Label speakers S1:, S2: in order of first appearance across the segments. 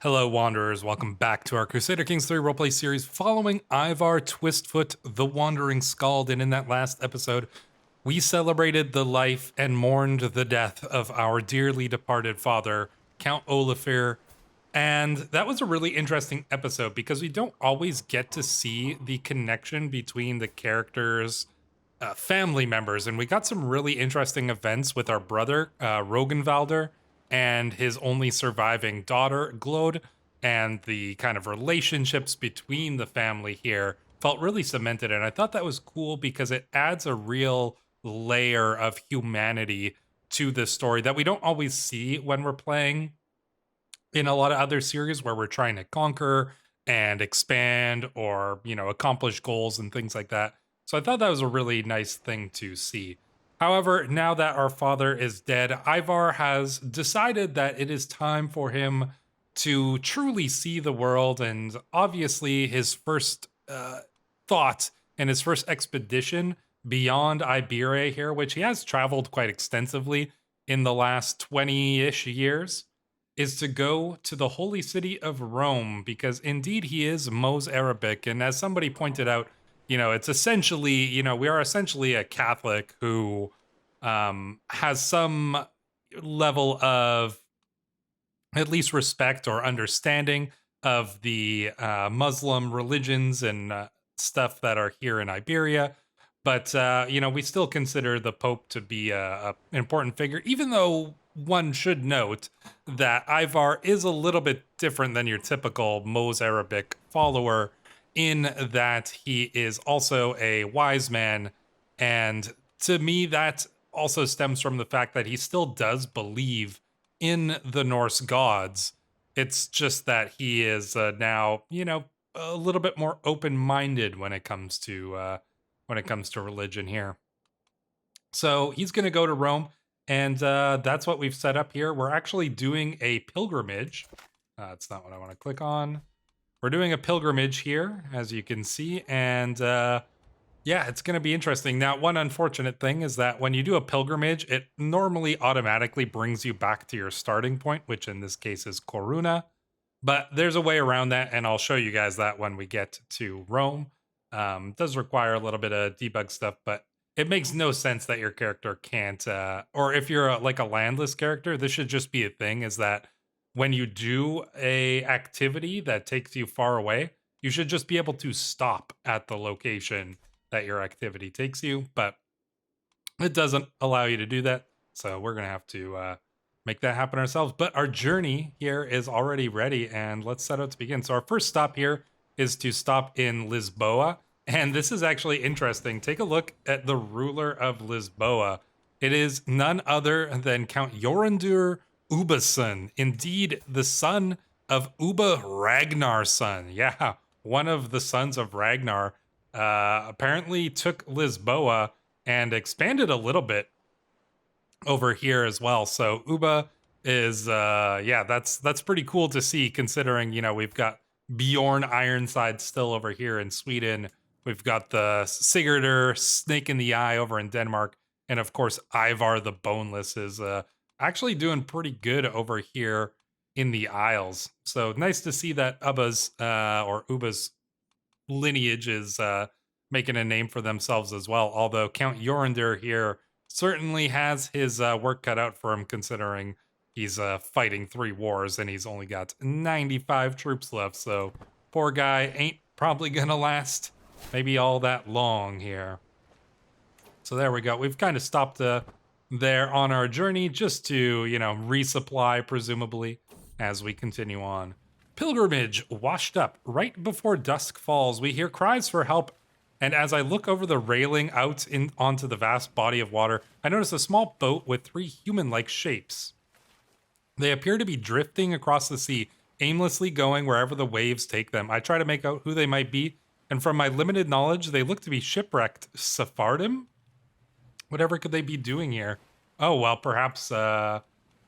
S1: Hello, Wanderers. Welcome back to our Crusader Kings 3 roleplay series following Ivar Twistfoot, the Wandering Skald. And in that last episode, we celebrated the life and mourned the death of our dearly departed father, Count Olafir. And that was a really interesting episode because we don't always get to see the connection between the characters' family members. And we got some really interesting events with our brother, Rogenvalder, and his only surviving daughter, Glode, and the kind of relationships between the family here felt really cemented. And I thought that was cool because it adds a real layer of humanity to this story that we don't always see when we're playing in a lot of other series where we're trying to conquer and expand or, accomplish goals and things like that. So I thought that was a really nice thing to see. However, now that our father is dead, Ivar has decided that it is time for him to truly see the world. And obviously, his first thought and his first expedition beyond Iberia here, which he has traveled quite extensively in the last 20-ish years, is to go to the holy city of Rome, because indeed he is Mos Arabic. And as somebody pointed out, it's essentially, we are essentially a Catholic who has some level of at least respect or understanding of the Muslim religions and stuff that are here in Iberia. But, we still consider the Pope to be an important figure, even though one should note that Ivar is a little bit different than your typical Mos Arabic follower in that he is also a wise man. And to me, that also stems from the fact that he still does believe in the Norse gods. It's just that he is now, a little bit more open-minded when it comes to religion here. So he's going to go to Rome, and that's what we've set up here. We're actually doing a pilgrimage. That's not what I want to click on. We're doing a pilgrimage here, as you can see, and yeah, it's going to be interesting. Now, one unfortunate thing is that when you do a pilgrimage, it normally automatically brings you back to your starting point, which in this case is Coruna. But there's a way around that, and I'll show you guys that when we get to Rome. It does require a little bit of debug stuff, but it makes no sense that your character can't, or if you're like a landless character, this should just be a thing, is that when you do a activity that takes you far away, you should just be able to stop at the location that your activity takes you, but it doesn't allow you to do that. So we're going to have to make that happen ourselves. But our journey here is already ready, and let's set out to begin. So our first stop here is to stop in Lisboa. And this is actually interesting. Take a look at the ruler of Lisboa. It is none other than Count Jorandur Ubason, indeed the son of Uba Ragnarson. Yeah, one of the sons of Ragnar. Apparently took Lisboa and expanded a little bit over here as well. So Uba is, that's pretty cool to see, considering, we've got Bjorn Ironside still over here in Sweden. We've got the Sigurdur Snake in the Eye over in Denmark. And of course, Ivar the Boneless is actually doing pretty good over here in the Isles. So nice to see that Uba's lineage is making a name for themselves as well. Although Count Jorandur here certainly has his work cut out for him, considering he's fighting 3 wars and he's only got 95 troops left. So poor guy ain't probably gonna last maybe all that long here. So there we go. We've kind of stopped there on our journey just to, resupply, presumably, as we continue on. Pilgrimage washed up. Right before dusk falls, we hear cries for help, and as I look over the railing out onto the vast body of water, I notice a small boat with 3 human-like shapes. They appear to be drifting across the sea, aimlessly going wherever the waves take them. I try to make out who they might be, and from my limited knowledge, they look to be shipwrecked Sephardim? Whatever could they be doing here? Oh, well, perhaps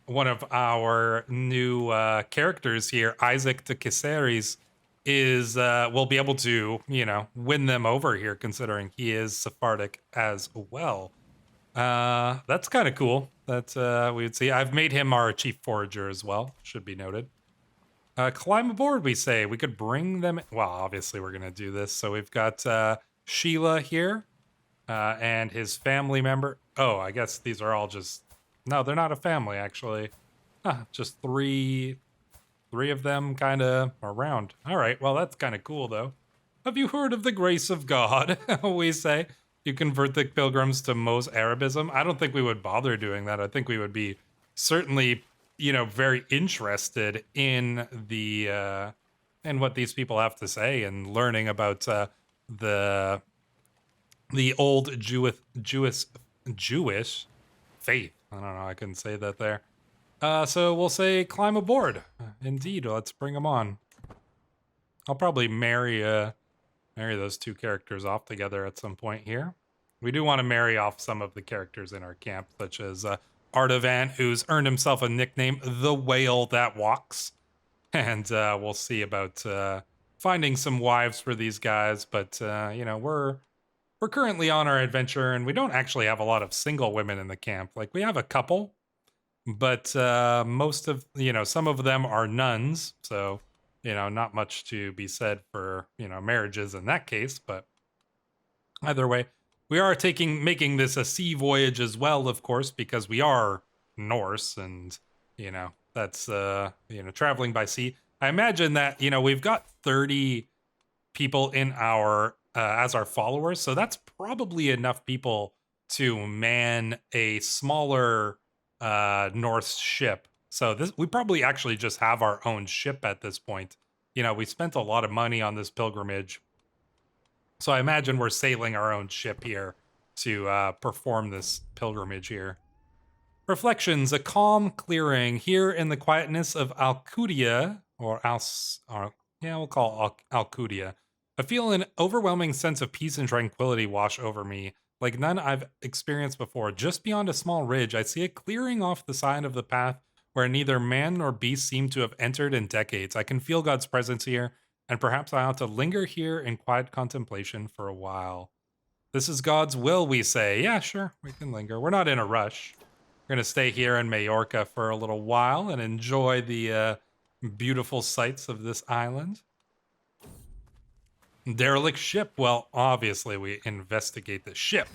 S1: one of our new characters here, Isaac the Caceres, will be able to, win them over here, considering he is Sephardic as well. That's kind of cool that we would see. I've made him our chief forager as well, should be noted. Climb aboard, we say. We could bring them. Well, obviously, we're going to do this. So we've got Sheila here and his family member. Oh, I guess these are all just. No, they're not a family, actually. Just three of them kind of around. All right, well, that's kind of cool, though. Have you heard of the grace of God? We say. You convert the pilgrims to Mos Arabism. I don't think we would bother doing that. I think we would be certainly, very interested in the in what these people have to say and learning about the old Jewish faith. I don't know. I couldn't say that there. So we'll say climb aboard. Indeed, let's bring them on. I'll probably marry those two characters off together at some point here. We do want to marry off some of the characters in our camp, such as Artavan, who's earned himself a nickname, the Whale That Walks. And we'll see about finding some wives for these guys. But, we're currently on our adventure, and we don't actually have a lot of single women in the camp. Like, we have a couple, but most of, some of them are nuns. So, not much to be said for, marriages in that case. But either way, we are making this a sea voyage as well, of course, because we are Norse and, that's, traveling by sea. I imagine that, we've got 30 people in our, as our followers. So that's probably enough people to man a smaller Norse ship. So we probably actually just have our own ship at this point. We spent a lot of money on this pilgrimage. So I imagine we're sailing our own ship here to perform this pilgrimage here. Reflections, a calm clearing here in the quietness of Alcudia, we'll call Alcudia. I feel an overwhelming sense of peace and tranquility wash over me, like none I've experienced before. Just beyond a small ridge, I see a clearing off the side of the path where neither man nor beast seem to have entered in decades. I can feel God's presence here, and perhaps I ought to linger here in quiet contemplation for a while. This is God's will, we say. Yeah, sure, we can linger. We're not in a rush. We're going to stay here in Majorca for a little while and enjoy the beautiful sights of this island. Derelict ship. Well, obviously we investigate the ship.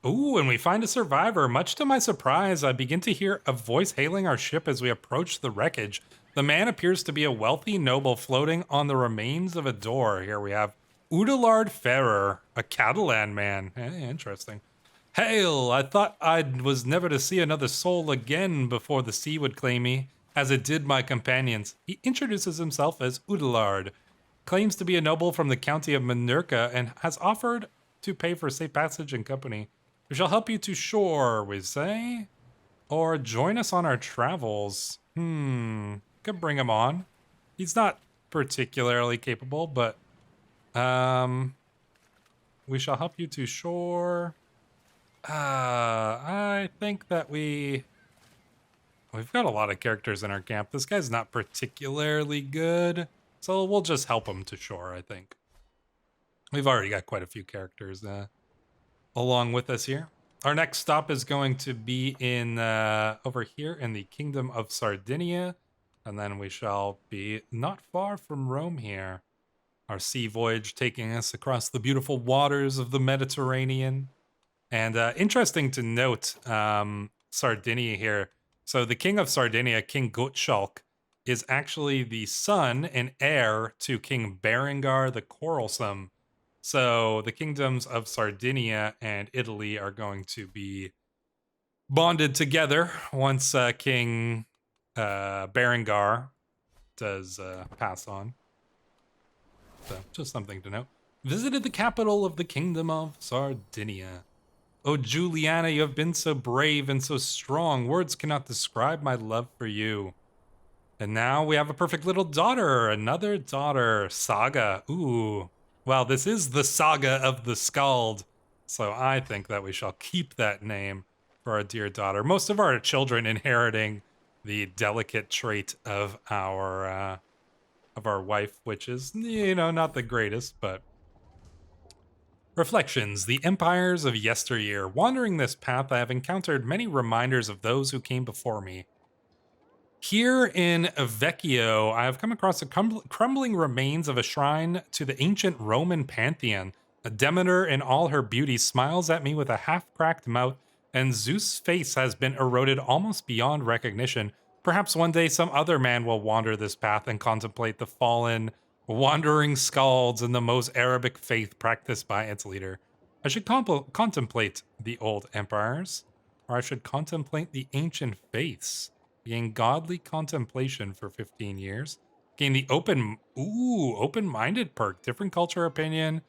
S1: Ooh, and we find a survivor. Much to my surprise, I begin to hear a voice hailing our ship as we approach the wreckage. The man appears to be a wealthy noble floating on the remains of a door. Here we have Udelard Ferrer, a Catalan man. Interesting. Hail! I thought I was never to see another soul again before the sea would claim me, as it did my companions. He introduces himself as Udelard, claims to be a noble from the county of Minorca, and has offered to pay for safe passage and company. We shall help you to shore, we say, or join us on our travels. Could bring him on. He's not particularly capable, but we shall help you to shore. I think that we've got a lot of characters in our camp. This guy's not particularly good, so we'll just help him to shore, I think. We've already got quite a few characters along with us here. Our next stop is going to be in over here in the Kingdom of Sardinia, and then we shall be not far from Rome here. Our sea voyage taking us across the beautiful waters of the Mediterranean. And interesting to note, Sardinia here. So the king of Sardinia, King Gottschalk, is actually the son and heir to King Berengar the Quarrelsome. So the kingdoms of Sardinia and Italy are going to be bonded together once King Berengar does pass on. So just something to note. Visited the capital of the Kingdom of Sardinia. Oh, Juliana, you have been so brave and so strong. Words cannot describe my love for you. And now we have a perfect little daughter. Another daughter. Saga. Ooh. Well, this is the saga of the Skald. So I think that we shall keep that name for our dear daughter. Most of our children inheriting the delicate trait of our wife, which is, not the greatest, but... Reflections, the empires of yesteryear. Wandering this path, I have encountered many reminders of those who came before me. Here in Vecchio, I have come across the crumbling remains of a shrine to the ancient Roman pantheon. A Demeter in all her beauty smiles at me with a half-cracked mouth, and Zeus' face has been eroded almost beyond recognition. Perhaps one day some other man will wander this path and contemplate the fallen, wandering skalds and the most Arabic faith practiced by its leader. I should contemplate the old empires, or I should contemplate the ancient faiths. Gain godly contemplation for 15 years. Gain the open-minded perk. Different culture opinion.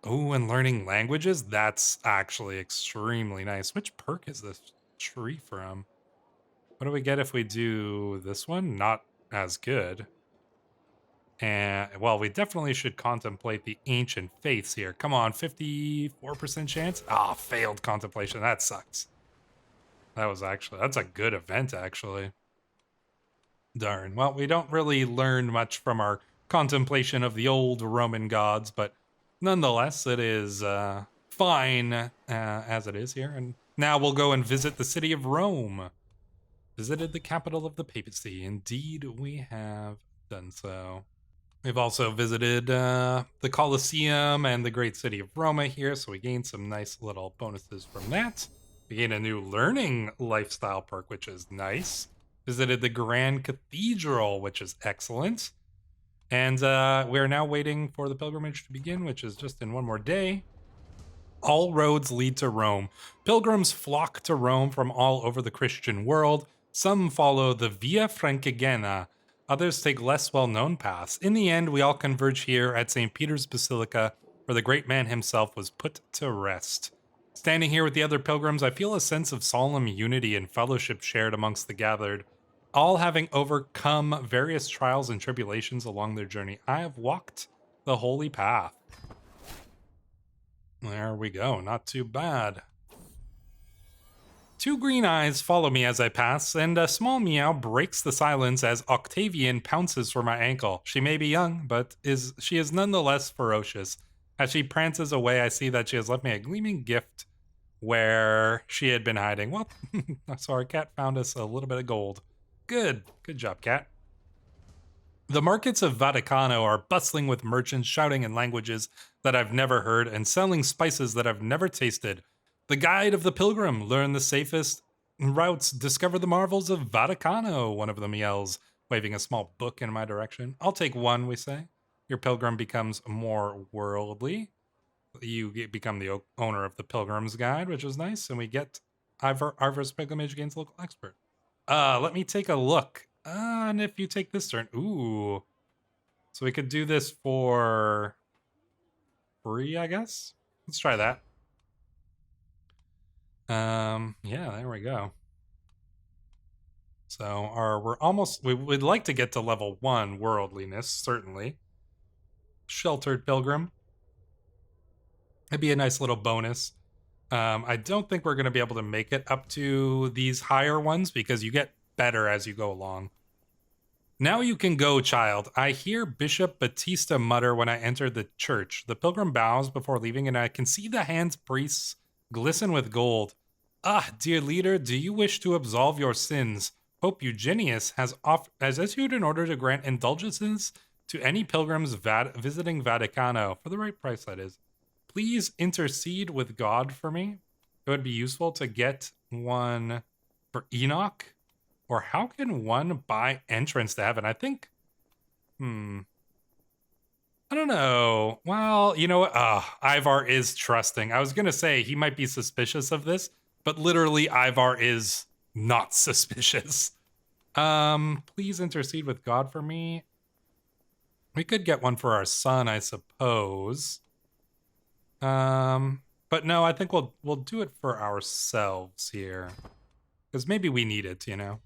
S1: Ooh, and learning languages. That's actually extremely nice. Which perk is this tree from? What do we get if we do this one? Not as good. And, well, we definitely should contemplate the ancient faiths here. Come on, 54% chance? Ah, failed contemplation. That sucks. That's a good event, actually. Darn. Well, we don't really learn much from our contemplation of the old Roman gods, but nonetheless, it is fine as it is here. And now we'll go and visit the city of Rome. Visited the capital of the papacy. Indeed, we have done so. We've also visited the Colosseum and the great city of Roma here, so we gained some nice little bonuses from that. We gained a new learning lifestyle perk, which is nice. Visited the Grand Cathedral, which is excellent. And we're now waiting for the pilgrimage to begin, which is just in one more day. All roads lead to Rome. Pilgrims flock to Rome from all over the Christian world. Some follow the Via Francigena. Others take less well-known paths. In the end, we all converge here at St. Peter's Basilica, where the great man himself was put to rest. Standing here with the other pilgrims, I feel a sense of solemn unity and fellowship shared amongst the gathered, all having overcome various trials and tribulations along their journey. I have walked the holy path. There we go, not too bad. Two green eyes follow me as I pass, and a small meow breaks the silence as Octavian pounces for my ankle. She may be young, but she is nonetheless ferocious. As she prances away, I see that she has left me a gleaming gift where she had been hiding. Well, so our cat found us a little bit of gold. Good job, cat. The markets of Vaticano are bustling with merchants shouting in languages that I've never heard and selling spices that I've never tasted. The guide of the pilgrim, learn the safest routes, discover the marvels of Vaticano, one of them yells, waving a small book in my direction. I'll take one, we say. Your pilgrim becomes more worldly. You become the owner of the pilgrim's guide, which is nice, and we get Ivar's pilgrimage gains local expert. Let me take a look. And if you take this turn, ooh. So we could do this for free, I guess? Let's try that. Yeah, there we go. So we'd like to get to level 1 worldliness, certainly. Sheltered pilgrim. It'd be a nice little bonus. I don't think we're going to be able to make it up to these higher ones because you get better as you go along. Now you can go, child. I hear Bishop Batista mutter when I enter the church. The pilgrim bows before leaving, and I can see the hands priests glisten with gold. Ah, dear leader, do you wish to absolve your sins? Pope Eugenius has issued an order to grant indulgences to any pilgrims visiting Vaticano, for the right price, that is. Please intercede with God for me. It would be useful to get one for Enoch. Or how can one buy entrance to heaven? I think, I don't know. Well, you know what? Ivar is trusting. I was going to say he might be suspicious of this, but literally Ivar is not suspicious. Please intercede with God for me. We could get one for our son, I suppose. But no, I think we'll do it for ourselves here. Because maybe we need it, you know.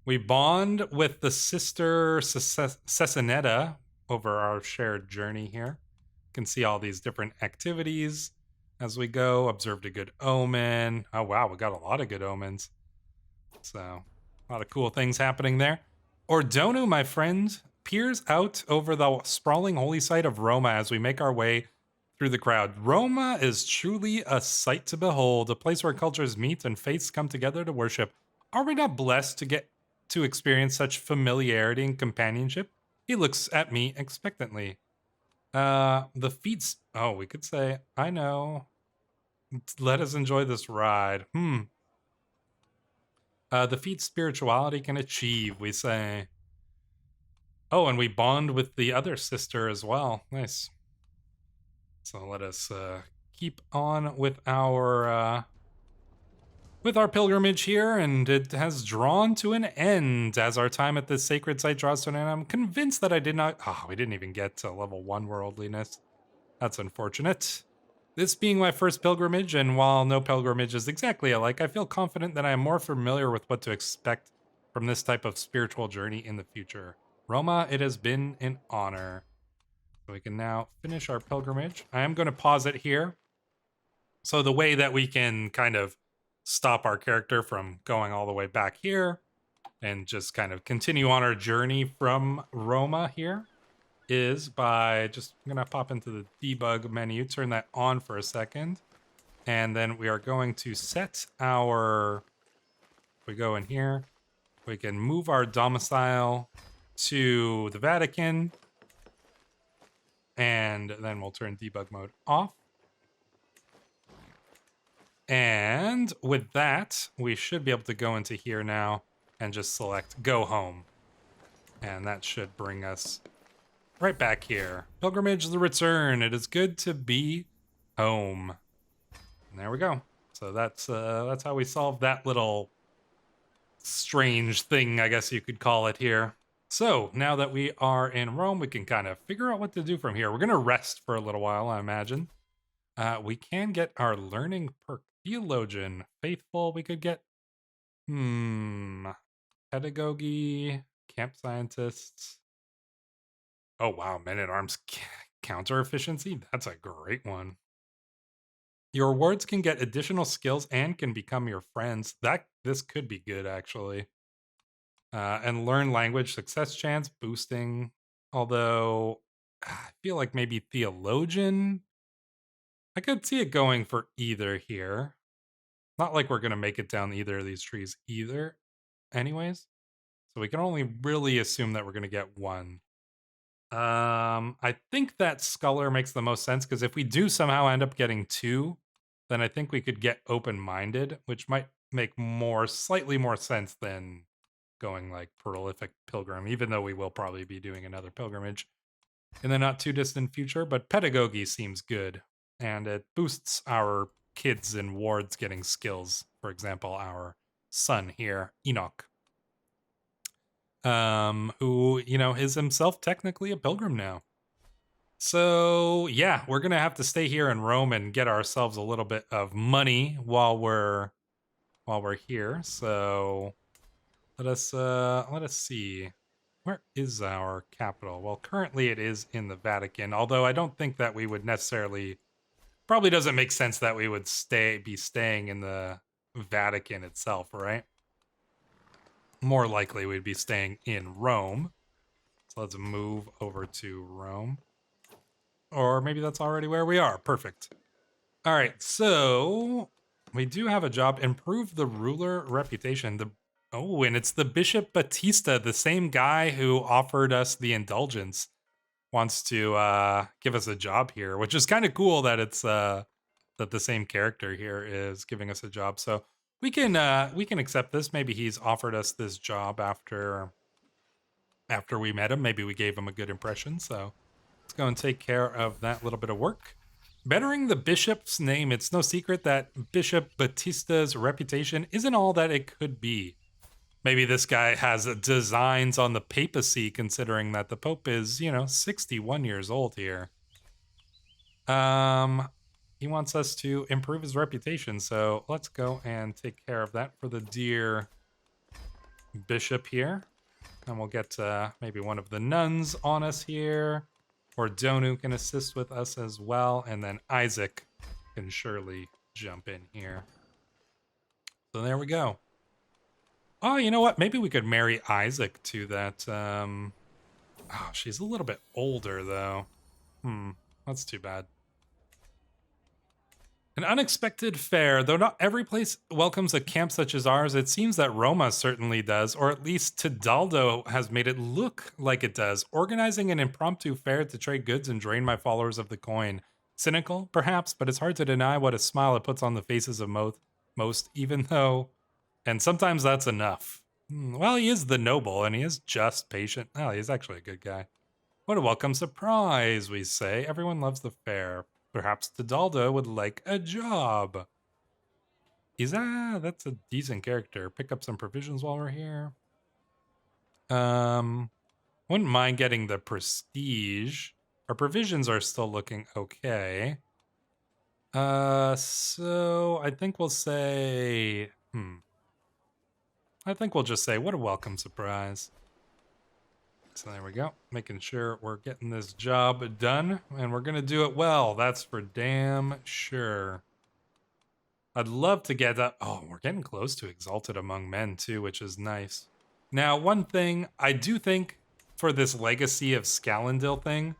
S1: We bond with the sister Cecinetta over our shared journey here. You can see all these different activities as we go. Observed a good omen. Oh, wow, we got a lot of good omens. So, a lot of cool things happening there. Ordonu, my friend, peers out over the sprawling holy site of Roma as we make our way through the crowd. Roma is truly a sight to behold, a place where cultures meet and faiths come together to worship. Are we not blessed to get to experience such familiarity and companionship. He looks at me expectantly. The feats. Oh, we could say, I know. Let us enjoy this ride. The feat spirituality can achieve, we say. Oh, and we bond with the other sister as well. Nice. So let us keep on with our pilgrimage here, and it has drawn to an end as our time at this sacred site draws to an end. I'm convinced that I did not. Oh, we didn't even get to level 1 worldliness. That's unfortunate. This being my first pilgrimage, and while no pilgrimage is exactly alike, I feel confident that I am more familiar with what to expect from this type of spiritual journey in the future. Roma, it has been an honor. So we can now finish our pilgrimage. I am going to pause it here. So the way that we can kind of stop our character from going all the way back here and just kind of continue on our journey from Roma here is by just, I'm going to pop into the debug menu, turn that on for a second. And then we are going to set our, if we go in here, we can move our domicile to the Vatican. And then we'll turn debug mode off. And with that, we should be able to go into here now and just select go home. And that should bring us right back here. Pilgrimage the return. It is good to be home. And there we go. So that's how we solve that little strange thing, I guess you could call it here. So now that we are in Rome, we can kind of figure out what to do from here. We're going to rest for a little while, I imagine. We can get our learning perk. Theologian, faithful. We could get, pedagogy, camp scientists. Oh wow, men-at-arms counter efficiency. That's a great one. Your wards can get additional skills and can become your friends. This could be good actually. And learn language, success chance boosting. Although I feel like maybe theologian. I could see it going for either here. Not like we're going to make it down either of these trees either, anyways. So we can only really assume that we're going to get one. I think that Sculler makes the most sense, because if we do somehow end up getting two, then I think we could get open-minded, which might make slightly more sense than going like prolific pilgrim, even though we will probably be doing another pilgrimage in the not too distant future. But pedagogy seems good, and it boosts our kids and wards getting skills. For example, our son here, Enoch, who, is himself technically a pilgrim now. So yeah, we're gonna have to stay here in Rome and get ourselves a little bit of money while we're here. So let us see. Where is our capital? Well, currently it is in the Vatican, although I don't think that we would necessarily, probably doesn't make sense that we would be staying in the Vatican itself, right? More likely we'd be staying in Rome. So let's move over to Rome. Or maybe that's already where we are. Perfect. All right, so we do have a job. Improve the ruler reputation. And it's the Bishop Batista, the same guy who offered us the indulgence, wants to give us a job here, which is kind of cool that it's that the same character here is giving us a job. So we can accept this. Maybe he's offered us this job after we met him. Maybe we gave him a good impression. So let's go and take care of that little bit of work. Bettering the bishop's name. It's no secret that Bishop Batista's reputation isn't all that it could be. Maybe this guy has designs on the papacy, considering that the Pope is, 61 years old here. He wants us to improve his reputation, so let's go and take care of that for the dear bishop here. And we'll get maybe one of the nuns on us here, or Donu can assist with us as well, and then Isaac can surely jump in here. So there we go. Oh, you know what? Maybe we could marry Isaac to that. Oh, she's a little bit older, though. That's too bad. An unexpected fare. Though not every place welcomes a camp such as ours, it seems that Roma certainly does, or at least Tidaldo has made it look like it does, organizing an impromptu fair to trade goods and drain my followers of the coin. Cynical, perhaps, but it's hard to deny what a smile it puts on the faces of most, even though, and sometimes that's enough. Well, he is the noble, and he is just patient. Oh, he's actually a good guy. What a welcome surprise, we say. Everyone loves the fair. Perhaps Tidaldo would like a job. That's a decent character. Pick up some provisions while we're here. Wouldn't mind getting the prestige. Our provisions are still looking okay. So I think we'll say, I think we'll just say, what a welcome surprise. So there we go. Making sure we're getting this job done, and we're going to do it well. That's for damn sure. I'd love to get that. Oh, we're getting close to Exalted Among Men, too, which is nice. Now, one thing, I do think for this Legacy of Scalendil thing,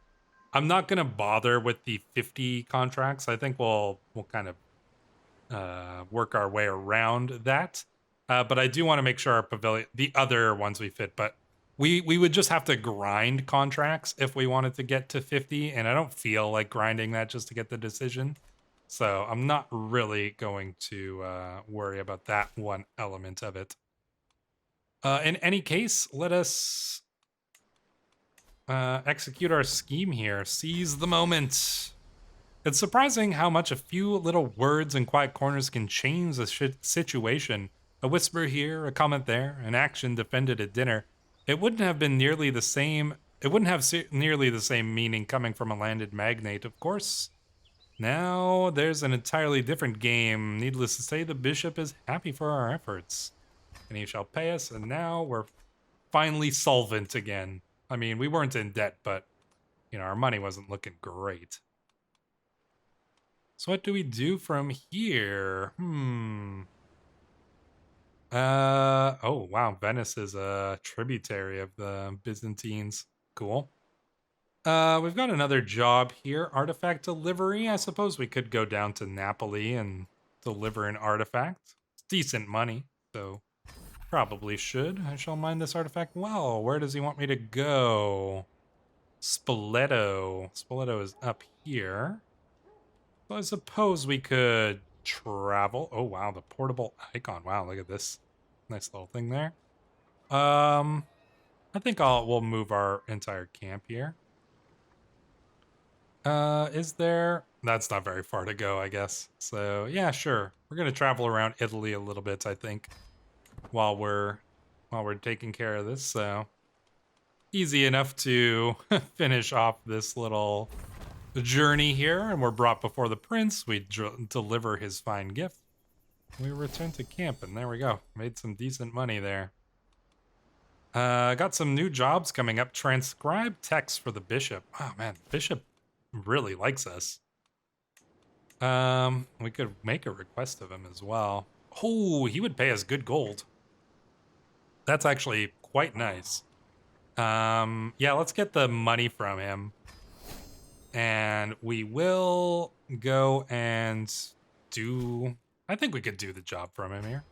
S1: I'm not going to bother with the 50 contracts. I think we'll kind of work our way around that. But I do want to make sure our pavilion, the other ones we fit, but we would just have to grind contracts if we wanted to get to 50, and I don't feel like grinding that just to get the decision. So I'm not really going to worry about that one element of it. In any case, let us execute our scheme here. Seize the moment. It's surprising how much a few little words and quiet corners can change a situation. A whisper here, a comment there, an action defended at dinner. It wouldn't have been nearly the same. It wouldn't have nearly the same meaning coming from a landed magnate, of course. Now there's an entirely different game. Needless to say, the bishop is happy for our efforts, and he shall pay us. And now we're finally solvent again. I mean, we weren't in debt, but you know, our money wasn't looking great. So what do we do from here? Oh, wow. Venice is a tributary of the Byzantines. Cool. We've got another job here. Artifact delivery. I suppose we could go down to Napoli and deliver an artifact. It's decent money, so probably should. I shall mine this artifact well. Where does he want me to go? Spoleto. Spoleto is up here. So I suppose we could travel. Oh, wow. The portable icon. Wow, look at this. Nice little thing there. I think we'll move our entire camp here. Is there? That's not very far to go, I guess. So yeah, sure. We're gonna travel around Italy a little bit, I think, while we're taking care of this. So easy enough to finish off this little journey here, and we're brought before the prince. We deliver his fine gift. We return to camp, and there we go. Made some decent money there. Got some new jobs coming up. Transcribe text for the bishop. Oh man, bishop really likes us. We could make a request of him as well. Oh, he would pay us good gold. That's actually quite nice. Yeah, let's get the money from him. And we will go and do... I think we could do the job from him here.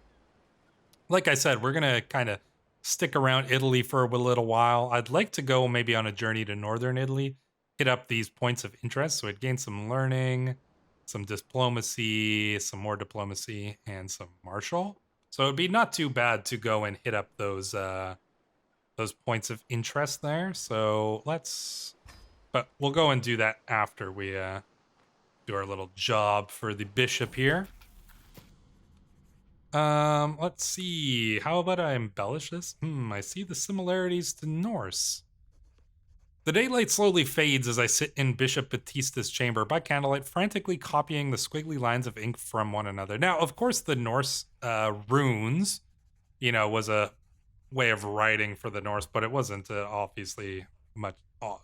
S1: Like I said, we're going to kind of stick around Italy for a little while. I'd like to go maybe on a journey to northern Italy, hit up these points of interest so I'd gain some learning, some diplomacy, some more diplomacy, and some martial. So it'd be not too bad to go and hit up those points of interest there. So but we'll go and do that after we do our little job for the bishop here. Let's see. How about I embellish this? I see the similarities to Norse. The daylight slowly fades as I sit in Bishop Batista's chamber by candlelight, frantically copying the squiggly lines of ink from one another. Now, of course, the Norse runes, was a way of writing for the Norse, but it wasn't obviously much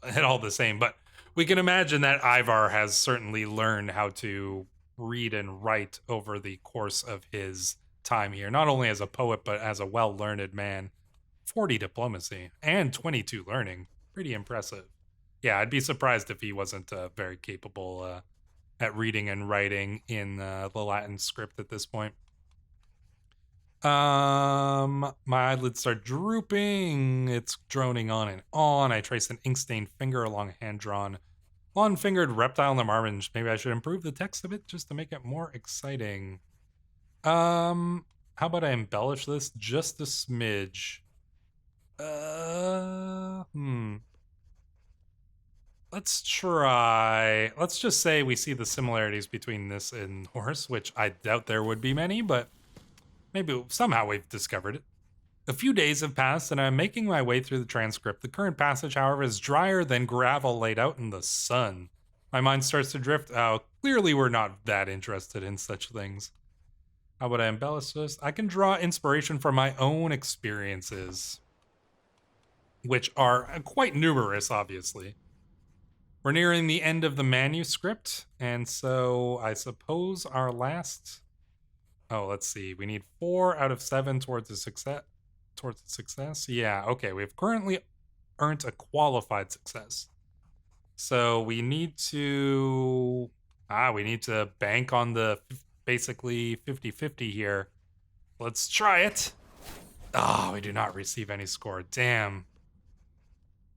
S1: at all the same. But we can imagine that Ivar has certainly learned how to read and write over the course of his time here, not only as a poet, but as a well-learned man. 40 diplomacy and 22 learning. Pretty impressive. Yeah, I'd be surprised if he wasn't a very capable at reading and writing in the Latin script at this point. My eyelids start drooping. It's droning on and on. I trace an ink-stained finger along a hand-drawn, long-fingered reptile in the margins. Maybe I should improve the text a bit just to make it more exciting. How about I embellish this just a smidge? Let's try. Let's just say we see the similarities between this and Norse, which I doubt there would be many, but maybe somehow we've discovered it. A few days have passed, and I'm making my way through the transcript. The current passage, however, is drier than gravel laid out in the sun. My mind starts to drift. Oh, clearly we're not that interested in such things. How would I embellish this? I can draw inspiration from my own experiences, which are quite numerous, obviously. We're nearing the end of the manuscript, and so I suppose our last... Oh, let's see. We need 4 out of 7 towards a success. Towards a success? Yeah, okay. We've currently earned a qualified success. So we need to... we need to bank on the basically 50-50 here. Let's try it. We do not receive any score. Damn.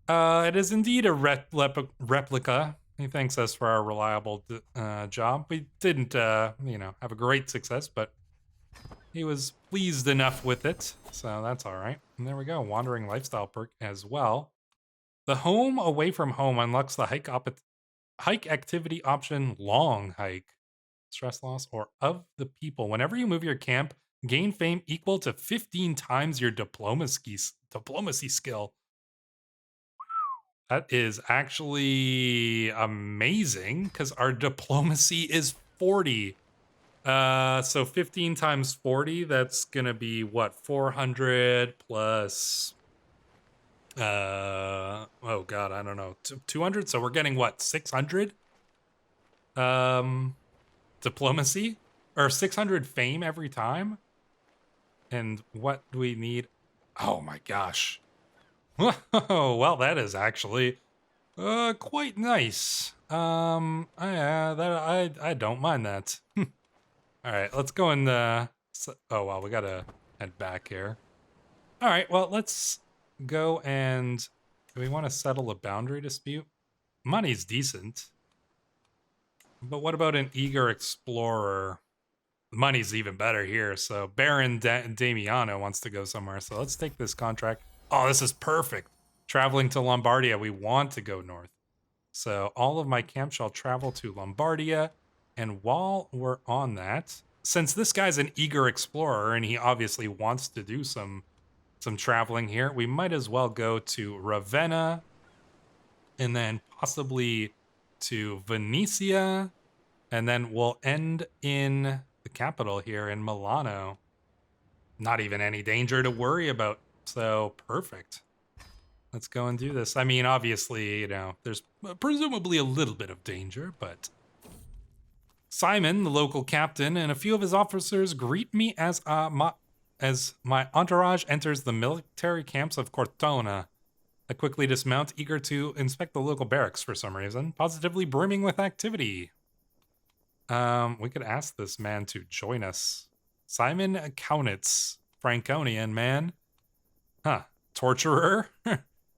S1: It is indeed a replica. He thanks us for our reliable job. We didn't, have a great success, but he was pleased enough with it, so that's all right. And there we go, wandering lifestyle perk as well. The home away from home unlocks the hike activity option, long hike. Stress loss or of the people. Whenever you move your camp, gain fame equal to 15 times your diplomacy skill. That is actually amazing because our diplomacy is 40. So 15 times 40, that's gonna be what, 400 plus oh god, I don't know, 200. So we're getting what, 600 diplomacy or 600 fame every time. And what do we need? Oh my gosh. Well, that is actually quite nice. I don't mind that. All right, let's go and oh well, we gotta head back here. All right, well, let's go and do we want to settle a boundary dispute? Money's decent, but what about an eager explorer? Money's even better here. So Baron Damiano wants to go somewhere, so let's take this contract. Oh, this is perfect. Traveling to Lombardia, we want to go north. So all of my camps shall travel to Lombardia. And while we're on that, since this guy's an eager explorer and he obviously wants to do some traveling here, we might as well go to Ravenna and then possibly to Venetia. And then we'll end in the capital here in Milano. Not even any danger to worry about. So perfect. Let's go and do this. I mean, obviously, there's presumably a little bit of danger, but Simon, the local captain, and a few of his officers greet me as my entourage enters the military camps of Cortona. I quickly dismount, eager to inspect the local barracks for some reason, positively brimming with activity. We could ask this man to join us. Simon Kaunitz, Franconian man. Huh. Torturer?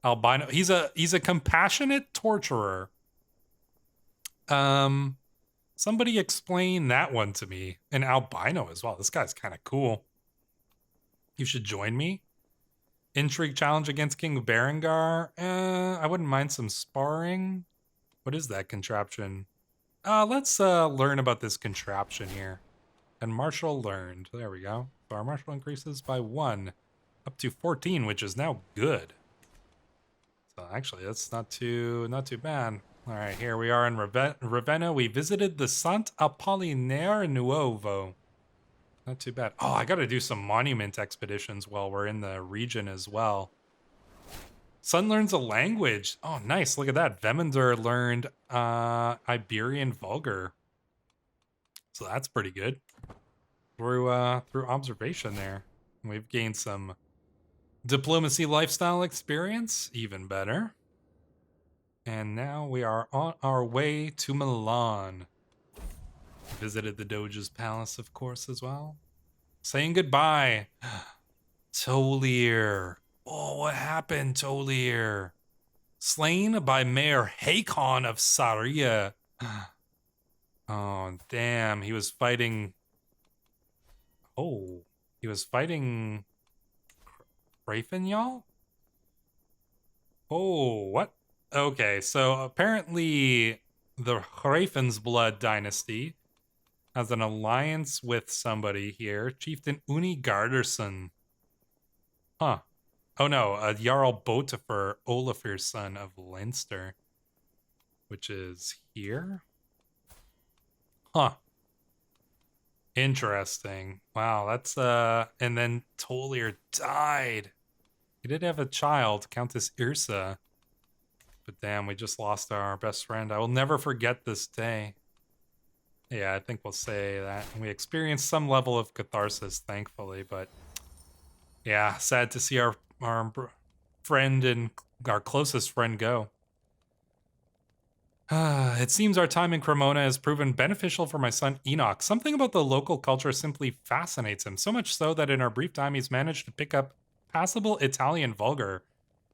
S1: Albino. He's a compassionate torturer. Somebody explain that one to me. An albino as well. This guy's kind of cool. You should join me. Intrigue challenge against King Berengar. I wouldn't mind some sparring. What is that contraption? Let's learn about this contraption here. And martial learned. There we go. So our martial increases by 1 up to 14, which is now good. So actually, that's not too bad. All right, here we are in Ravenna. We visited the Sant Apollinare Nuovo. Not too bad. Oh, I got to do some monument expeditions while we're in the region as well. Son learns a language. Oh, nice. Look at that. Vemender learned Iberian Vulgar. So that's pretty good. Through observation there. We've gained some diplomacy lifestyle experience. Even better. And now we are on our way to Milan. Visited the Doge's palace, of course, as well. Saying goodbye. Tolir. Oh, what happened, Tolir? Slain by Mayor Hakon of Saria. Oh, damn. He was fighting... Oh, he was fighting... Rafen, y'all? Oh, what? Okay, so apparently the Ravensblood dynasty has an alliance with somebody here. Chieftain Uni Garderson. Huh. Oh no, Jarl Botifer, Olafir's son of Leinster. Which is here? Huh. Interesting. Wow, that's and then Tolir died. He did have a child, Countess Irsa. But damn, we just lost our best friend. I will never forget this day. Yeah, I think we'll say that. We experienced some level of catharsis, thankfully, but yeah, sad to see our friend and our closest friend go. It seems our time in Cremona has proven beneficial for my son Enoch. Something about the local culture simply fascinates him, so much so that in our brief time he's managed to pick up passable Italian vulgar,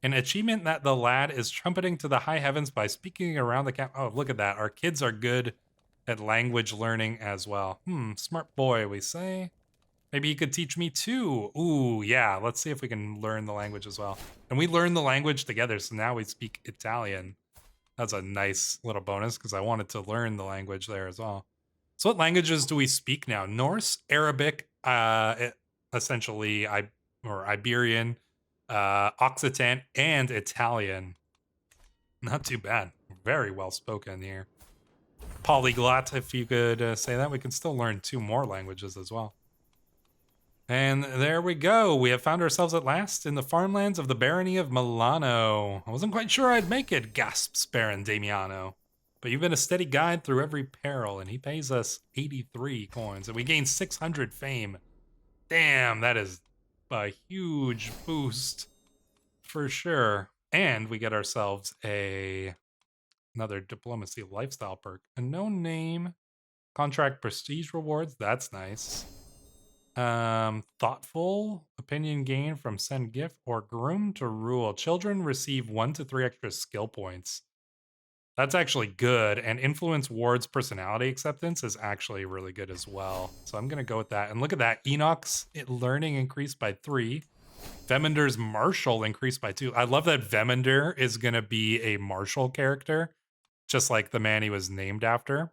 S1: an achievement that the lad is trumpeting to the high heavens by speaking around the camp. Oh, look at that. Our kids are good at language learning as well. Smart boy, we say. Maybe he could teach me too. Ooh, yeah. Let's see if we can learn the language as well. And we learn the language together, so now we speak Italian. That's a nice little bonus because I wanted to learn the language there as well. So what languages do we speak now? Norse, Arabic, essentially Iberian, Occitan, and Italian. Not too bad. Very well spoken here. Polyglot, if you could say that. We can still learn 2 more languages as well. And there we go. We have found ourselves at last in the farmlands of the barony of Milano. I wasn't quite sure I'd make it, gasps Baron Damiano. But you've been a steady guide through every peril, and he pays us 83 coins, and we gain 600 fame. Damn, that is a huge boost for sure. And we get ourselves another diplomacy lifestyle perk. A no name contract prestige rewards. That's nice. Thoughtful opinion gain from send gift or groom to rule. Children receive 1 to 3 extra skill points. That's actually good. And influence wards personality acceptance is actually really good as well. So I'm gonna go with that. And look at that. Enoch's learning increased by 3. Vemender's martial increased by 2. I love that Vemender is gonna be a martial character, just like the man he was named after.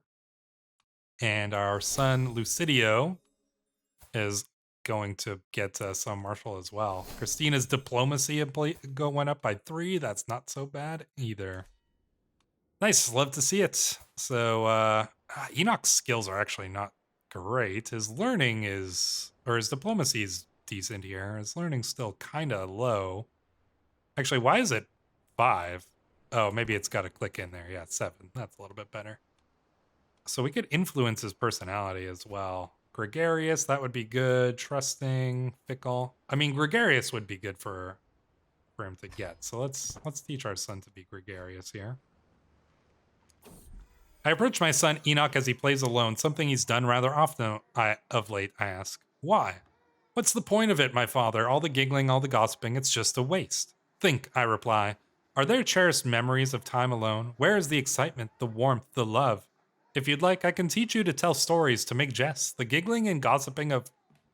S1: And our son Lucidio is going to get some martial as well. Christina's diplomacy went up by 3. That's not so bad either. Nice, love to see it. So Enoch's skills are actually not great. His learning is, or his diplomacy is decent here. His learning's still kind of low. Actually, why is it 5? Oh, maybe it's got a click in there. Yeah, it's 7. That's a little bit better. So we could influence his personality as well. Gregarious, that would be good. Trusting, fickle. I mean, gregarious would be good for him to get. So let's teach our son to be gregarious here. I approach my son Enoch as he plays alone, something he's done rather often of late. I ask, why? What's the point of it, my father? All the giggling, all the gossiping, it's just a waste. Think, I reply. Are there cherished memories of time alone? Where is the excitement, the warmth, the love? If you'd like, I can teach you to tell stories, to make jests. The giggling and gossiping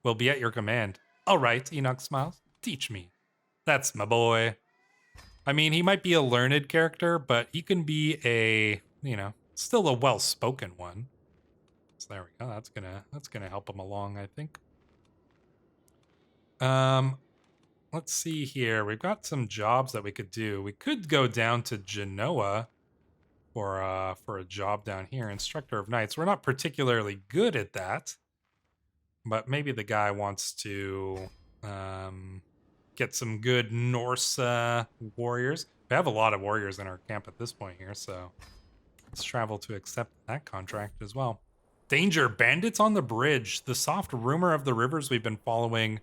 S1: will be at your command. All right, Enoch smiles. Teach me. That's my boy. I mean, he might be a learned character, but he can be a, still a well-spoken one. So there we go. That's gonna help him along, I think. Let's see here. We've got some jobs that we could do. We could go down to Genoa for a job down here. Instructor of Knights. We're not particularly good at that, but maybe the guy wants to get some good Norse warriors. We have a lot of warriors in our camp at this point here, so let's travel to accept that contract as well. Danger! Bandits on the bridge. The soft rumor of the rivers we've been following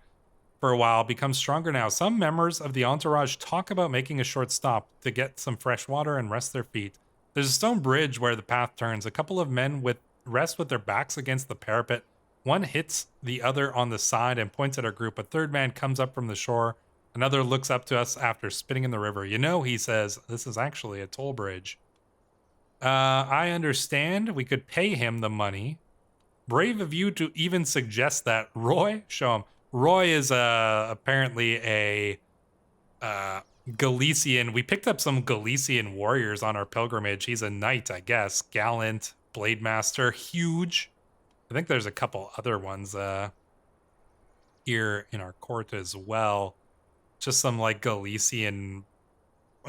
S1: for a while becomes stronger now. Some members of the entourage talk about making a short stop to get some fresh water and rest their feet. There's a stone bridge where the path turns. A couple of men with rest with their backs against the parapet. One hits the other on the side and points at our group. A third man comes up from the shore. Another looks up to us after spitting in the river. You know, he says, this is actually a toll bridge. I understand. We could pay him the money. Brave of you to even suggest that. Roy, show him. Roy is apparently a Galician. We picked up some Galician warriors on our pilgrimage. He's a knight, I guess. Gallant, blade master, huge. I think there's a couple other ones here in our court as well. Just some like Galician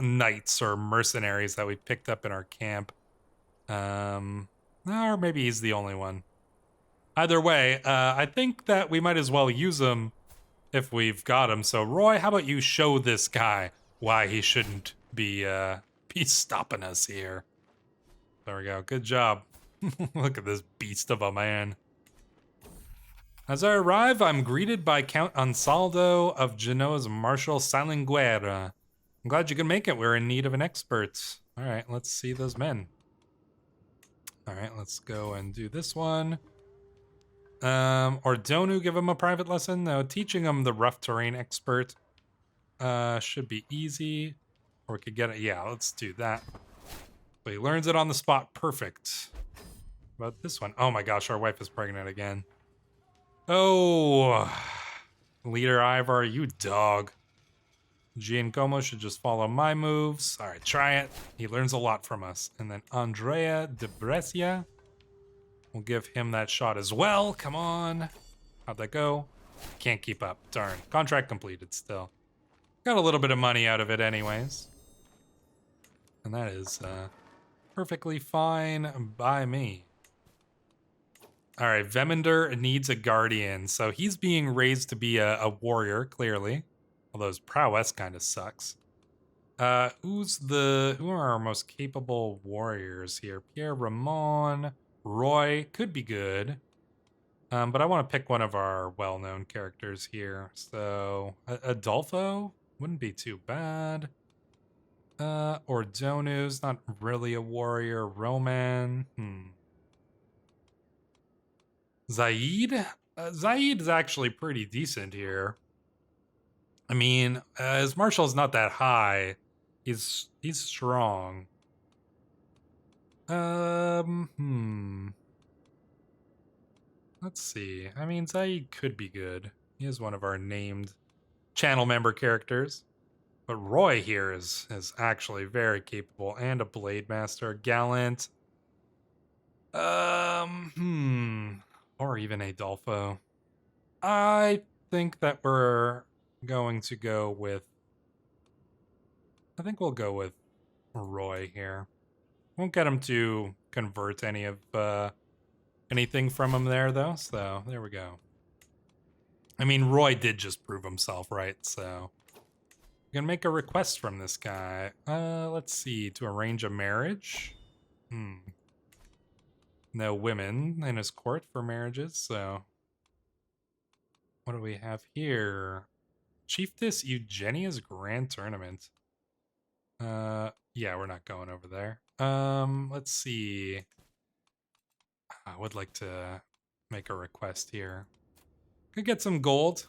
S1: knights or mercenaries that we picked up in our camp. Or maybe he's the only one. Either way, I think that we might as well use him if we've got him. So Roy, how about you show this guy why he shouldn't be stopping us here. There we go. Good job. Look at this beast of a man. As I arrive, I'm greeted by Count Ansaldo of Genoa's Marshal Salinguerra. I'm glad you could make it. We're in need of an expert. All right, let's see those men. All right, let's go and do this one. Ordonu, give him a private lesson. No, teaching him the rough terrain expert should be easy. Or we could get it. Yeah, let's do that. So he learns it on the spot. Perfect. How about this one? Oh my gosh, our wife is pregnant again. Oh, Leader Ivar, you dog. Giancomo should just follow my moves. All right, try it. He learns a lot from us. And then Andrea de Brescia. We'll give him that shot as well. Come on. How'd that go? Can't keep up. Darn. Contract completed still. Got a little bit of money out of it anyways. And that is perfectly fine by me. All right, Veminder needs a guardian. So he's being raised to be a warrior, clearly. Although his prowess kind of sucks. Who are our most capable warriors here? Pierre Ramon, Roy, could be good. But I want to pick one of our well-known characters here. So, Adolfo wouldn't be too bad. Ordonu's not really a warrior. Roman, Zaid? Zaid is actually pretty decent here. I mean, his marshal's not that high. He's strong. Let's see. I mean, Zaid could be good. He is one of our named channel member characters. But Roy here is actually very capable and a blade master, gallant. Or even Adolfo. I think that we're going to go with... I think we'll go with Roy here. Won't get him to convert any of anything from him there, though. So there we go. I mean, Roy did just prove himself, right? So I'm gonna make a request from this guy. Let's see. To arrange a marriage. No women in his court for marriages. So what do we have here? Chiefess Eugenia's Grand Tournament. Yeah, we're not going over there. Let's see. I would like to make a request here. Could get some gold.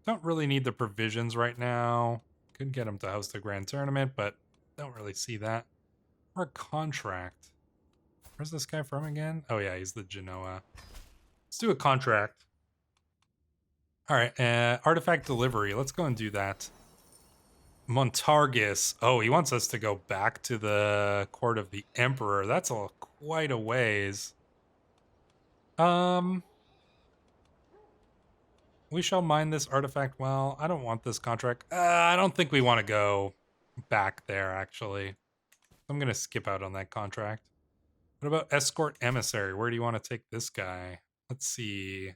S1: Don't really need the provisions right now. Could get him to host a grand tournament, but don't really see that. Or a contract. Where's this guy from again? Oh yeah, he's the Genoa. Let's do a contract. All right, artifact delivery. Let's go and do that. Montargus. Oh, he wants us to go back to the court of the Emperor. That's quite a ways. We shall mine this artifact well. I don't want this contract. I don't think we want to go back there, actually. I'm going to skip out on that contract. What about Escort Emissary? Where do you want to take this guy? Let's see.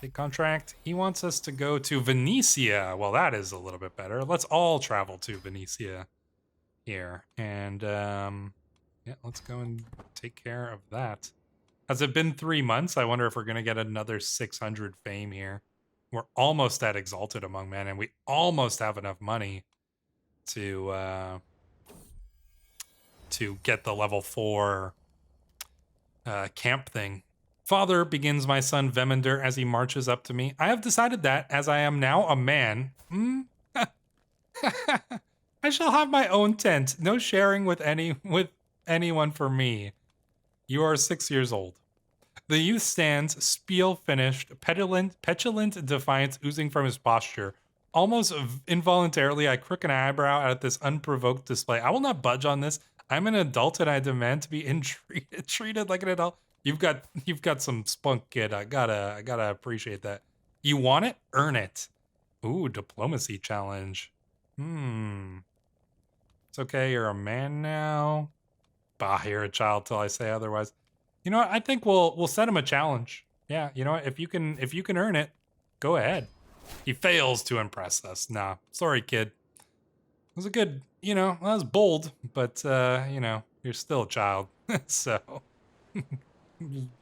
S1: Take contract. He wants us to go to Venetia. Well, that is a little bit better. Let's all travel to Venetia here. And, yeah, let's go and take care of that. Has it been 3 months? I wonder if we're going to get another 600 fame here. We're almost at Exalted Among Men, and we almost have enough money to get the level 4 camp thing. Father, begins my son Vemender as he marches up to me. I have decided that, as I am now a man, I shall have my own tent. No sharing with anyone for me. You are 6 years old. The youth stands, spiel finished, petulant defiance oozing from his posture. Almost involuntarily, I crook an eyebrow at this unprovoked display. I will not budge on this. I'm an adult and I demand to be treated like an adult. You've got some spunk, kid. I gotta appreciate that. You want it? Earn it. Ooh, diplomacy challenge. It's okay, you're a man now. Bah, you're a child till I say otherwise. You know what? I think we'll set him a challenge. Yeah, you know what? If you can earn it, go ahead. He fails to impress us. Nah, sorry, kid. It was a good, that was bold, but you're still a child. So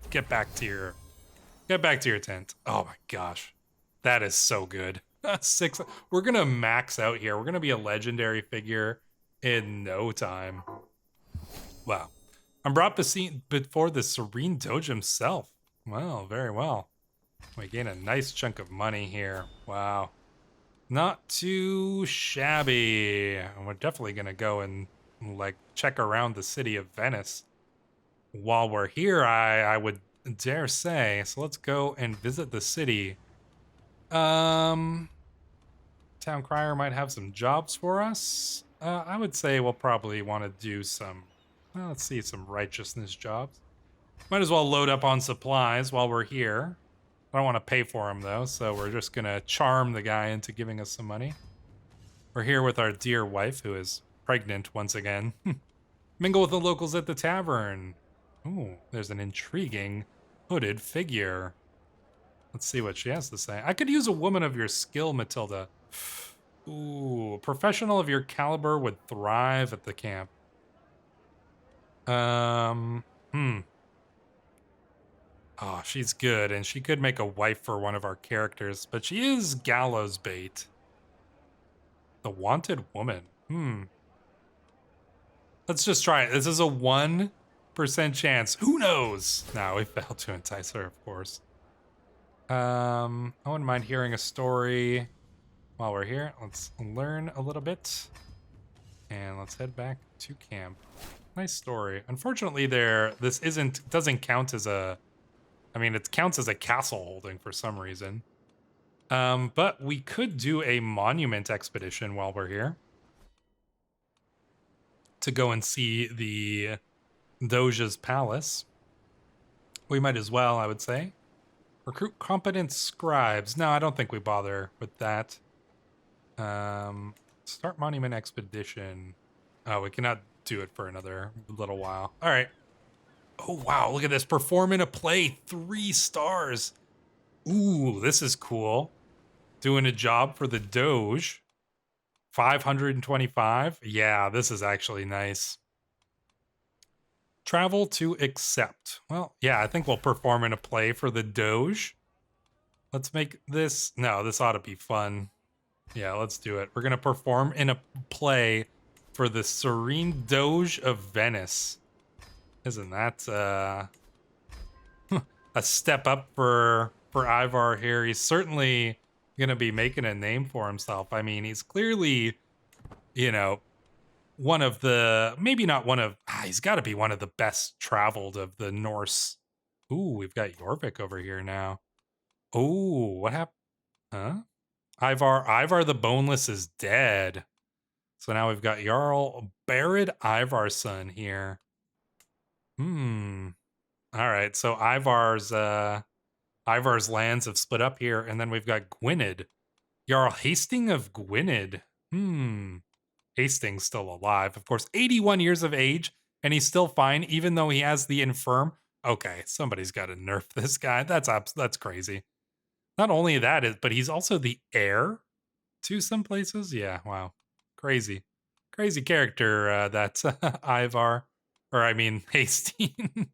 S1: get back to your tent. Oh my gosh. That is so good. 6. We're gonna max out here. We're gonna be a legendary figure in no time. Wow. I'm brought before the serene Doge himself. Well, very well. We gain a nice chunk of money here. Wow. Not too shabby. And we're definitely going to go and check around the city of Venice. While we're here, I would dare say. So let's go and visit the city. Town Crier might have some jobs for us. I would say we'll probably want to do some, let's see, some righteousness jobs. Might as well load up on supplies while we're here. I don't want to pay for them, though, so we're just going to charm the guy into giving us some money. We're here with our dear wife, who is pregnant once again. Mingle with the locals at the tavern. Ooh, there's an intriguing hooded figure. Let's see what she has to say. I could use a woman of your skill, Matilda. Ooh, a professional of your caliber would thrive at the camp. Oh, she's good, and she could make a wife for one of our characters, but she is gallows bait. The wanted woman. Let's just try it. This is a 1% chance. Who knows? No, we failed to entice her, of course. I wouldn't mind hearing a story while we're here. Let's learn a little bit, and let's head back to camp. Nice story. Unfortunately, this doesn't count as a. I mean, it counts as a castle holding for some reason. But we could do a monument expedition while we're here. To go and see the Doge's palace. We might as well, I would say. Recruit competent scribes. No, I don't think we bother with that. Start monument expedition. Oh, we cannot do it for another little while. All right. Oh, wow. Look at this. Perform in a play. 3 stars. Ooh, this is cool. Doing a job for the Doge. 525. Yeah, this is actually nice. Travel to accept. Well, yeah, I think we'll perform in a play for the Doge. Let's make this. No, this ought to be fun. Yeah, let's do it. We're going to perform in a play for the Serene Doge of Venice. Isn't that a step up for Ivar here? He's certainly going to be making a name for himself. I mean, he's clearly, one of the, maybe not one of, he's got to be one of the best traveled of the Norse. Ooh, we've got Jorvik over here now. Oh, what happened? Huh? Ivar the Boneless is dead. So now we've got Jarl Barid Ivarson here. All right, so Ivar's lands have split up here, and then we've got Gwynedd. Jarl Hasting of Gwynedd. Hastings still alive, of course, 81 years of age, and he's still fine, even though he has the infirm. Okay, somebody's got to nerf this guy. That's crazy. Not only that, but he's also the heir to some places. Yeah, wow, crazy character. That's Ivar. Or I mean, Hastings.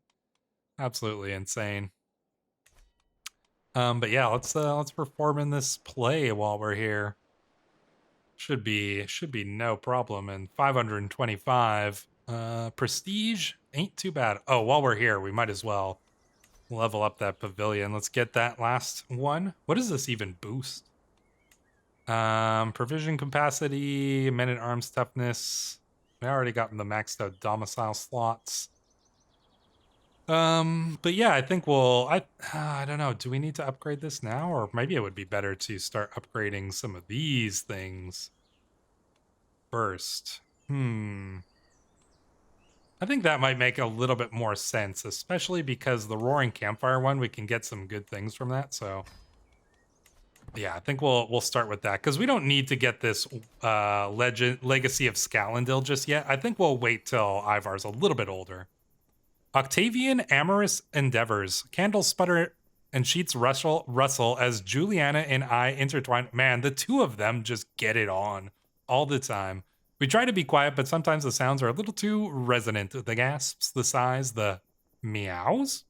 S1: Absolutely insane. But yeah, let's perform in this play while we're here. Should be no problem. And 525. Prestige ain't too bad. Oh, while we're here, we might as well level up that pavilion. Let's get that last one. What does this even boost? Provision capacity, men-at-arms toughness. I already got the maxed out domicile slots. But yeah, I think I don't know. Do we need to upgrade this now? Or maybe it would be better to start upgrading some of these things first. I think that might make a little bit more sense, especially because the Roaring Campfire one, we can get some good things from that, so yeah, I think we'll start with that, because we don't need to get this Legacy of Scalendil just yet. I think we'll wait till Ivar's a little bit older. Octavian amorous endeavors. Candles sputter and sheets rustle as Juliana and I intertwine. Man, the two of them just get it on all the time. We try to be quiet, but sometimes the sounds are a little too resonant. The gasps, the sighs, the meows.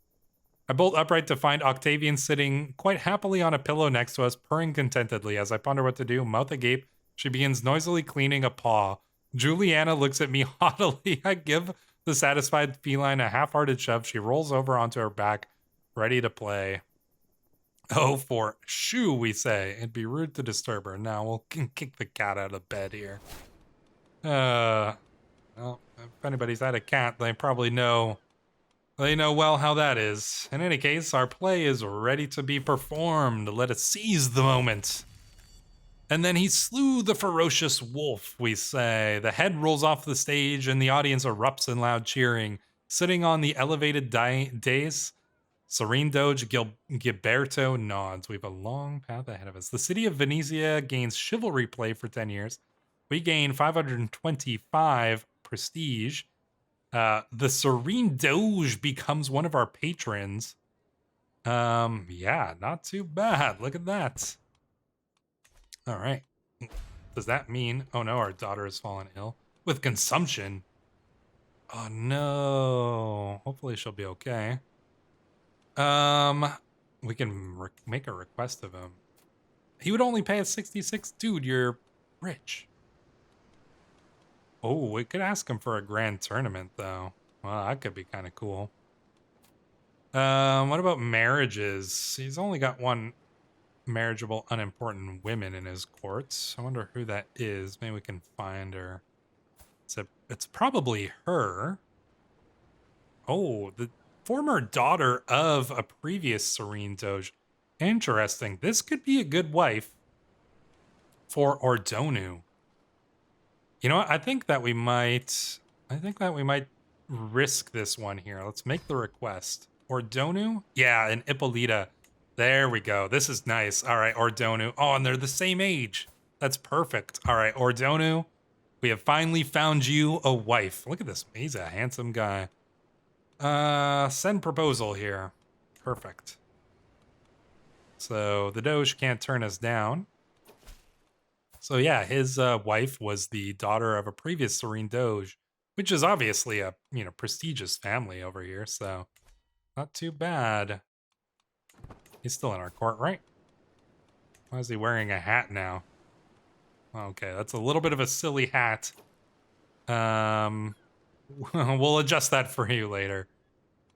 S1: I bolt upright to find Octavian sitting quite happily on a pillow next to us, purring contentedly. As I ponder what to do, mouth agape, she begins noisily cleaning a paw. Juliana looks at me haughtily. I give the satisfied feline a half-hearted shove. She rolls over onto her back, ready to play. Oh, for shoo, we say. It'd be rude to disturb her. Now we'll kick the cat out of bed here. Well, if anybody's had a cat, they probably know. They know well how that is. In any case, our play is ready to be performed. Let us seize the moment. And then he slew the ferocious wolf, we say. The head rolls off the stage and the audience erupts in loud cheering. Sitting on the elevated dais, Serene Doge Gilberto nods. We have a long path ahead of us. The city of Venezia gains chivalry play for 10 years. We gain 525 prestige. The Serene Doge becomes one of our patrons. Yeah, not too bad. Look at that. All right. Does that mean... Oh no, our daughter has fallen ill. With consumption. Oh no. Hopefully she'll be okay. We can make a request of him. He would only pay us 66. Dude, you're rich. Oh, we could ask him for a grand tournament, though. Well, that could be kind of cool. What about marriages? He's only got one marriageable, unimportant women in his courts. I wonder who that is. Maybe we can find her. It's probably her. Oh, the former daughter of a previous Serene Doge. Interesting. This could be a good wife for Ordonu. You know what? I think that we might risk this one here. Let's make the request. Ordonu? Yeah, and Ippolita. There we go. This is nice. All right, Ordonu. Oh, and they're the same age. That's perfect. All right, Ordonu, we have finally found you a wife. Look at this. He's a handsome guy. Send proposal here. Perfect. So the Doge can't turn us down. So yeah, his wife was the daughter of a previous Serene Doge, which is obviously a, prestigious family over here, so not too bad. He's still in our court, right? Why is he wearing a hat now? Okay, that's a little bit of a silly hat. We'll adjust that for you later.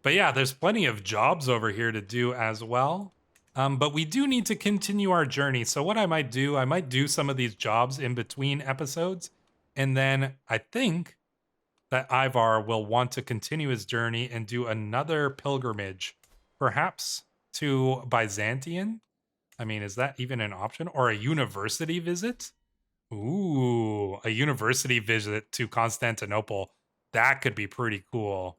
S1: But yeah, there's plenty of jobs over here to do as well. But we do need to continue our journey. So what I might do some of these jobs in between episodes. And then I think that Ivar will want to continue his journey and do another pilgrimage. Perhaps to Byzantium. I mean, is that even an option? Or a university visit? Ooh, a university visit to Constantinople. That could be pretty cool.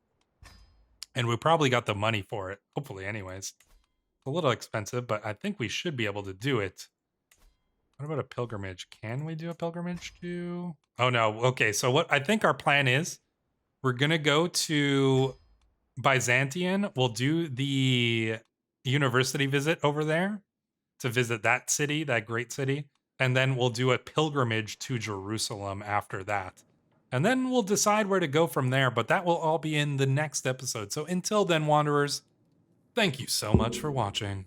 S1: And we probably got the money for it. Hopefully, anyways. A little expensive, but I think we should be able to do it. What about a pilgrimage? Can we do a pilgrimage to... Oh, no. Okay, so what I think our plan is, we're going to go to Byzantium. We'll do the university visit over there to visit that city, that great city. And then we'll do a pilgrimage to Jerusalem after that. And then we'll decide where to go from there, but that will all be in the next episode. So until then, Wanderers, thank you so much for watching.